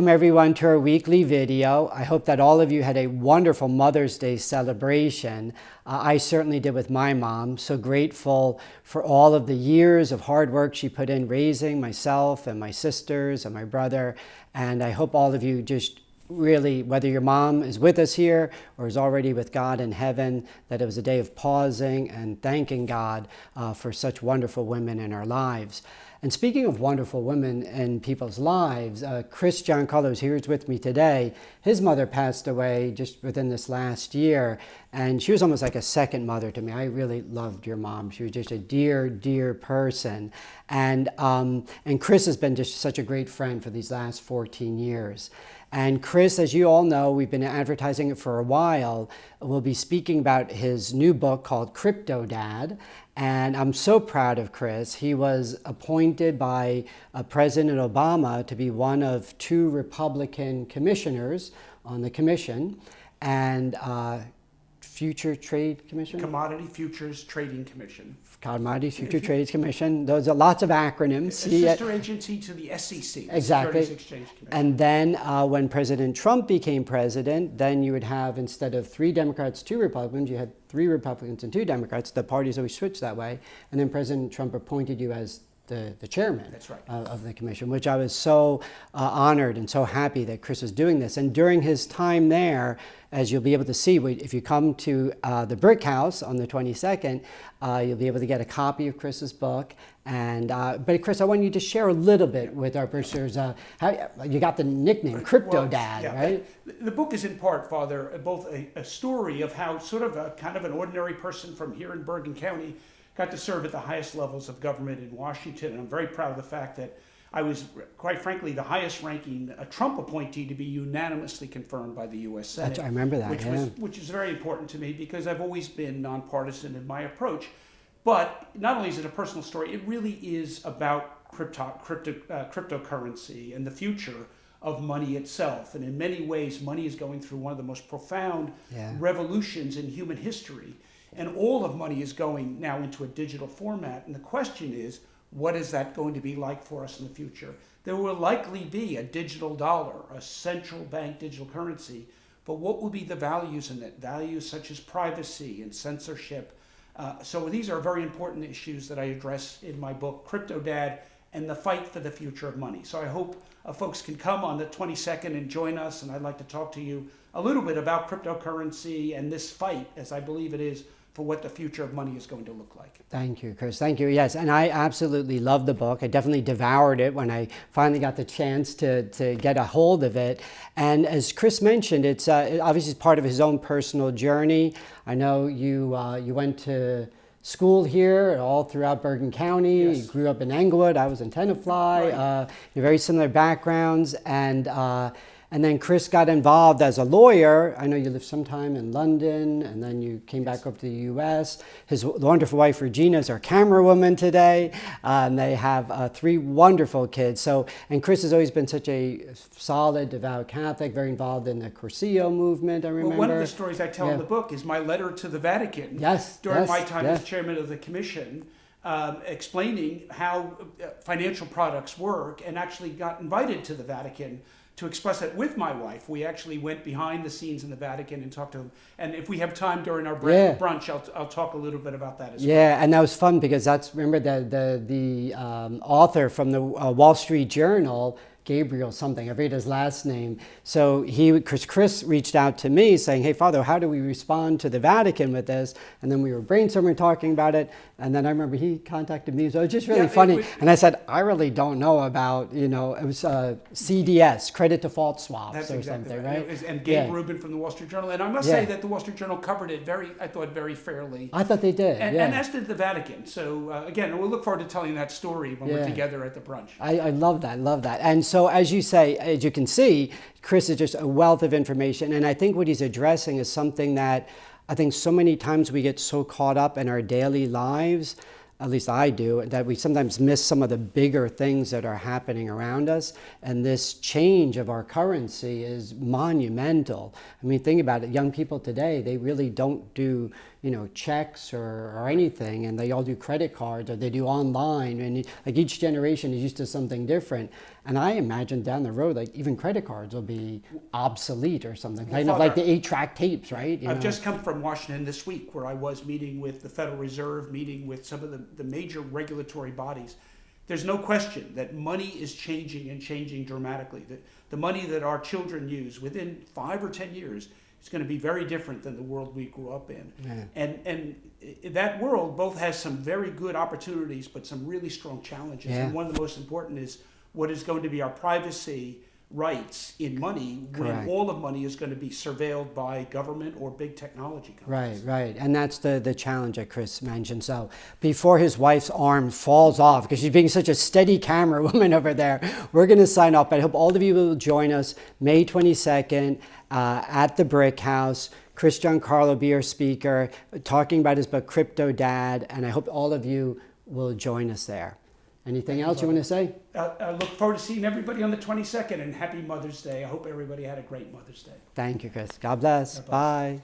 Welcome everyone to our weekly video. I hope that all of you had a wonderful Mother's Day celebration. I certainly did with my mom. So grateful for all of the years of hard work she put in raising myself and my sisters and my brother. And I hope all of you just really, whether your mom is with us here or is already with God in heaven, that it was a day of pausing and thanking God for such wonderful women in our lives. And speaking of wonderful women in people's lives, Chris Giancarlo is here with me today. His mother passed away just within this last year, and she was almost like a second mother to me. I really loved your mom. She was just a dear, dear person. And Chris has been just such a great friend for these last 14 years. And Chris, as you all know, we've been advertising it for a while. We'll be speaking about his new book called Crypto Dad. And I'm so proud of Chris. He was appointed by President Obama to be one of 2 Republican commissioners on the commission. And Future Trade Commission? Commodity Futures Trading Commission. Commodity Future Trade Commission. Those are lots of acronyms. A sister agency to the SEC, the exactly. Securities Exchange Commission. And then when President Trump became president, then you would have, instead of 3 Democrats, 2 Republicans, you had 3 Republicans and 2 Democrats. The parties always switched that way. And then President Trump appointed you as the chairman. That's right. Of the commission, which I was so honored and so happy that Chris was doing this. And during his time there, as you'll be able to see, if you come to the Brick House on the 22nd, you'll be able to get a copy of Chris's book. And but Chris, I want you to share a little bit with our listeners. How you got the nickname Crypto Dad, yeah, right? The book is in part, Father, both a story of how sort of a kind of an ordinary person from here in Bergen County got to serve at the highest levels of government in Washington. And I'm very proud of the fact that I was, quite frankly, the highest ranking Trump appointee to be unanimously confirmed by the U.S. Senate. I remember that, which is very important to me because I've always been nonpartisan in my approach. But not only is it a personal story, it really is about cryptocurrency and the future of money itself. And in many ways, money is going through one of the most profound revolutions in human history. And all of money is going now into a digital format. And the question is, what is that going to be like for us in the future? There will likely be a digital dollar, a central bank digital currency. But what will be the values in it? Values such as privacy and censorship. So these are very important issues that I address in my book, Crypto Dad, and the fight for the future of money. So I hope folks can come on the 22nd and join us. And I'd like to talk to you a little bit about cryptocurrency and this fight, as I believe it is, for what the future of money is going to look like. Thank you, Chris. Thank you. Yes, and I absolutely love the book. I definitely devoured it when I finally got the chance to get a hold of it. And as Chris mentioned, it's obviously part of his own personal journey. I know you went to school here all throughout Bergen County. Yes. You grew up in Englewood. I was in Tenafly. Right. Very similar backgrounds. And then Chris got involved as a lawyer. I know you lived some time in London, and then you came back up to the U.S. His wonderful wife, Regina, is our camera woman today. And they have 3 wonderful kids. And Chris has always been such a solid, devout Catholic, very involved in the Cursillo movement, I remember. Well, one of the stories I tell in the book is my letter to the Vatican during my time as chairman of the commission, explaining how financial products work, and actually got invited to the Vatican to express it with my wife. We actually went behind the scenes in the Vatican and talked to them. And if we have time during our brunch, I'll talk a little bit about that as well. Yeah, and that was fun because remember the author from the Wall Street Journal, Gabriel something, I forget his last name. So Chris reached out to me saying, hey, Father, how do we respond to the Vatican with this? And then we were brainstorming, talking about it. And then I remember he contacted me. So it was just really funny. And I said, I really don't know about, it was CDS, credit default swaps. That's or exactly something, right? And Gabe Rubin from the Wall Street Journal. And I must say that the Wall Street Journal covered it very fairly. I thought they did. And as did the Vatican. So again, we'll look forward to telling that story when we're together at the brunch. I love that. And so as you say, as you can see, Chris is just a wealth of information. And I think what he's addressing is something that I think so many times we get so caught up in our daily lives, at least I do, that we sometimes miss some of the bigger things that are happening around us. And this change of our currency is monumental. I mean, think about it. Young people today, they really don't do checks or anything, and they all do credit cards or they do online, and like each generation is used to something different. And I imagine down the road, like even credit cards will be obsolete or something, kind of like the 8-track tapes, right? I've just come from Washington this week, where I was meeting with the Federal Reserve, meeting with some of the major regulatory bodies. There's no question that money is changing and changing dramatically. The money that our children use within 5 or 10 years is going to be very different than the world we grew up in. Yeah. And that world both has some very good opportunities, but some really strong challenges. Yeah. And one of the most important is what is going to be our privacy rights in money. Correct. When all of money is going to be surveilled by government or big technology companies. Right. And that's the challenge that Chris mentioned. So before his wife's arm falls off, because she's being such a steady camera woman over there, we're going to sign off. I hope all of you will join us May 22nd at the Brick House. Chris Giancarlo be our speaker, talking about his book, Crypto Dad. And I hope all of you will join us there. Anything else you want to say? I look forward to seeing everybody on the 22nd, and happy Mother's Day. I hope everybody had a great Mother's Day. Thank you, Chris. God bless. Bye.